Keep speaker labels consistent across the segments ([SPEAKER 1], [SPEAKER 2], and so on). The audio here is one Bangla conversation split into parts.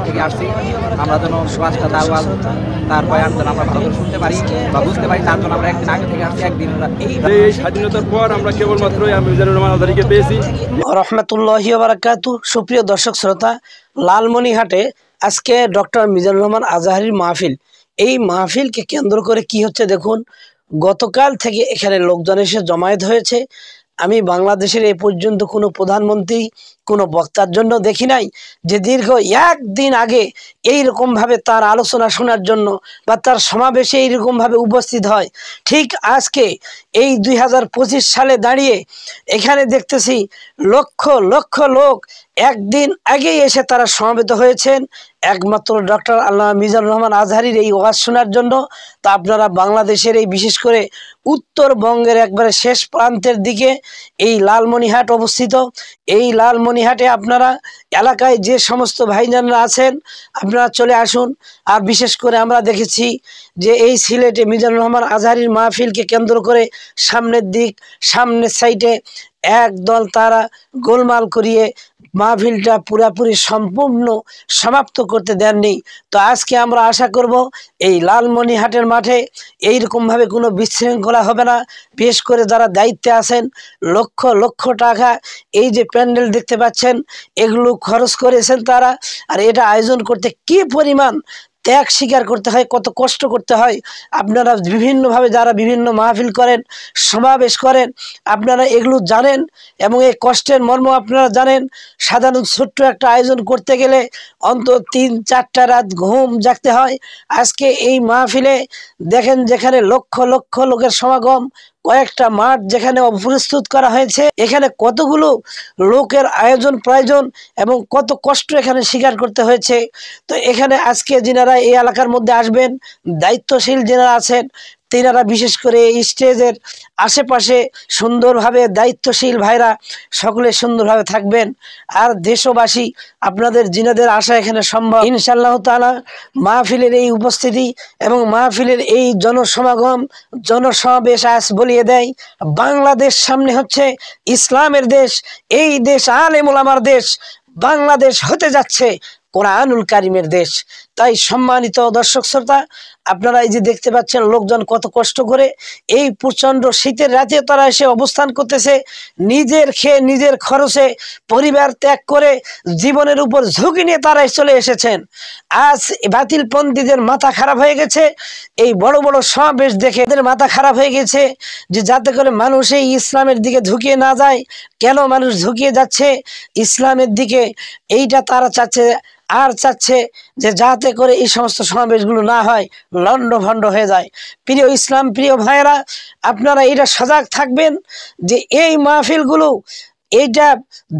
[SPEAKER 1] থেকে আসছি আমরা যেন সুভাষটা দাওয়াল তার বয়ান যেন আমরা ভালো করে শুনতে পারি বা বুঝতে পারি, তার জন্য আমরা একদিন আগে থেকে আসছি। একদিন
[SPEAKER 2] এই স্বাধীনতার পর আমরা কেবলমাত্র মিজানুর রহমান আজহারীকে পেয়েছি।
[SPEAKER 3] রহমতুল্লাহি ওয়া বারাকাতুহু। সুপ্রিয় দর্শক শ্রোতা, লালমনিরহাটে আজকে ডক্টর মিজানুর রহমান আজহারীর মাহফিল। এই মাহফিলকে কেন্দ্র করে কি হচ্ছে দেখুন, গতকাল থেকে এখানে লোকজন এসে জমায়েত হয়েছে। আমি বাংলাদেশের এ পর্যন্ত কোনো প্রধানমন্ত্রী কোনো বক্তার জন্য দেখি নাই যে দীর্ঘ একদিন আগে এইরকমভাবে তার আলোচনা শোনার জন্য বা তার সমাবেশে এইরকমভাবে উপস্থিত হয়। ঠিক আজকে এই 2025 সালে দাঁড়িয়ে এখানে দেখতেছি লক্ষ লক্ষ লোক একদিন আগেই এসে তারা সমবেত হয়েছেন একমাত্র ডক্টর আল্লামা মিজানুর রহমান আজহারীর এই ওয়াজ শোনার জন্য। তা আপনারা বাংলাদেশের এই বিশেষ করে উত্তরবঙ্গের একবারে শেষ প্রান্তের দিকে এই লালমনিরহাট অবস্থিত। এই লালমনিরহাটে আপনারা এলাকায় যে সমস্ত ভাইজানরা আছেন আপনারা চলে আসুন। আর বিশেষ করে আমরা দেখেছি যে এই সিলেটে মিজানুর রহমান আজহারীর মাহফিলকে কেন্দ্র করে সামনের সাইডে একদল তারা গোলমাল করিয়ে মাহফিলটা পুরাপুরি সম্পূর্ণ সমাপ্ত করতে দেননি। তো আজকে আমরা আশা করব এই লালমনিরহাটের মাঠে এইরকমভাবে কোনো বিশৃঙ্খলা হবে না। বিশেষ করে যারা দায়িত্বে আছেন লক্ষ লক্ষ টাকা এই যে প্যান্ডেল দেখতে পাচ্ছেন এগুলো খরচ করেছেন তারা। আর এটা আয়োজন করতে কি পরিমাণ ত্যাগ স্বীকার করতে হয়, কত কষ্ট করতে হয় আপনারা বিভিন্নভাবে যারা বিভিন্ন মাহফিল করেন, সমাবেশ করেন, আপনারা এগুলো জানেন এবং এই কষ্টের মর্ম আপনারা জানেন। সাধারণ ছোট্ট একটা আয়োজন করতে গেলে অন্তত 3-4টা রাত ঘুম জাগতে হয়। আজকে এই মাহফিলে দেখেন যেখানে লক্ষ লক্ষ লোকের সমাগম, কয়েকটা মাঠ যেখানে প্রস্তুত করা হয়েছে, এখানে কতগুলো লোকের আয়োজন প্রয়োজন এবং কত কষ্ট এখানে স্বীকার করতে হয়েছে। তো এখানে আজকে যিনারা এই এলাকার মধ্যে আসবেন, দায়িত্বশীল যিনারা আছেন তিনারা বিশেষ করে স্টেজের আশেপাশে সুন্দরভাবে দায়িত্বশীল ভাইরা সকলে সুন্দরভাবে থাকবেন। আর দেশবাসী আপনাদের যিনাদের আশা এখানে সম্ভব ইনশাআল্লাহ তাআলা মাহফিলের এই উপস্থিতি এবং মাহফিলের এই জনসমাগম জনসমাবেশ আজ বলিয়ে দেয় বাংলাদেশ সামনে হচ্ছে ইসলামের দেশ, এই দেশ আলেম ওলামার দেশ, বাংলাদেশ হতে যাচ্ছে কোরআনুল কারিমের দেশ। তাই সম্মানিত দর্শক শ্রোতা, আপনারা এই যে দেখতে পাচ্ছেন লোকজন কত কষ্ট করে এই প্রচণ্ড শীতের রাতে তারা এসে অবস্থান করতেছে, নিজের খেয়ে নিজের খরচে পরিবার ত্যাগ করে জীবনের উপর ঝুঁকি নিয়ে তারা চলে এসেছেন। আজ বাতিলপন্থীদের মাথা খারাপ হয়ে গেছে, এই বড় বড় সমাবেশ দেখে এদের মাথা খারাপ হয়ে গেছে যে যাতে করে মানুষ এই ইসলামের দিকে ঝুঁকিয়ে না যায়। কেন মানুষ ঝুঁকিয়ে যাচ্ছে ইসলামের দিকে, এইটা তারা চাচ্ছে। আর চাচ্ছে যে যাতে করে এই সমস্ত সমাবেশগুলো না হয়, লন্ডভন্ড হয়ে যায়। প্রিয় ইসলাম প্রিয় ভাইয়েরা, আপনারা এটা সজাগ থাকবেন যে এই মাহফিলগুলো, এইটা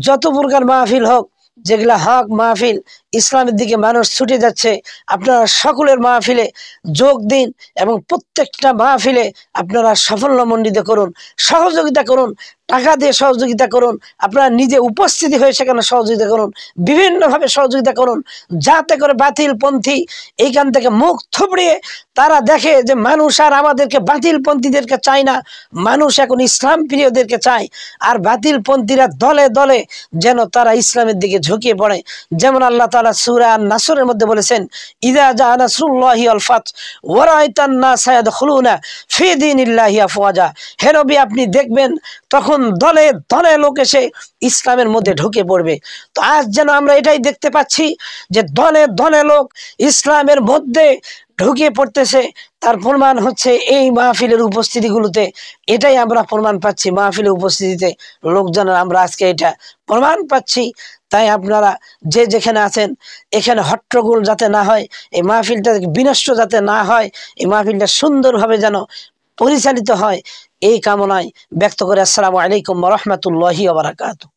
[SPEAKER 3] যত প্রকার মাহফিল হোক, যেগুলা হক মাহফিল ইসলামের দিকে মানুষ ছুটে যাচ্ছে, আপনারা সকলের মাহফিলে যোগ দিন এবং প্রত্যেকটা মাহফিলে আপনারা সাফল্যমণ্ডিত করুন, সহযোগিতা করুন, টাকা দিয়ে সহযোগিতা করুন, আপনারা নিজে উপস্থিতি হয়ে সেখানে সহযোগিতা করুন, বিভিন্নভাবে সহযোগিতা করুন, যাতে করে বাতিলপন্থী এইখান থেকে মুখ থুবড়িয়ে তারা দেখে যে মানুষ আর আমাদেরকে বাতিলপন্থীদেরকে চায় না, মানুষ এখন ইসলাম প্রিয়দেরকে চায়। আর বাতিলপন্থীরা দলে দলে যেন তারা ইসলামের দিকে ঝুঁকিয়ে পড়ে। যেমন আল্লাহ তাআলা সূরা আন-নাসরের মধ্যে বলেছেন, ইযা জাআ নাসরুল্লাহি ওয়াল ফাত ওয়া রাআইতান নাসা ইয়াদখুলুনা ফি দীনিল্লাহি আফওয়াজা। হে নবী, আপনি দেখবেন তখন দলে দলে লোক এসে ইসলামের মধ্যে ঢুকে পড়বে। তো আজ যেন আমরা এটাই দেখতে পাচ্ছি যে দলে দলে লোক ইসলামের মধ্যে ঢুকে পড়তেছে। তার প্রমাণ হচ্ছে এই মাহফিলের উপস্থিতিগুলোতে, এটাই আমরা প্রমাণ পাচ্ছি। মাহফিলের উপস্থিতিতে লোকজনের আমরা আজকে এটা প্রমাণ পাচ্ছি। তাই আপনারা যে যেখানে আছেন এখানে হট্টগোল যাতে না হয়, এই মাহফিলটা বিনষ্ট যাতে না হয়, এই মাহফিলটা সুন্দরভাবে যেন পরিচালিত হয়, এই কামনায় ব্যক্ত করে আসসালামু আলাইকুম ওয়া রাহমাতুল্লাহি ওয়া বারাকাতুহু।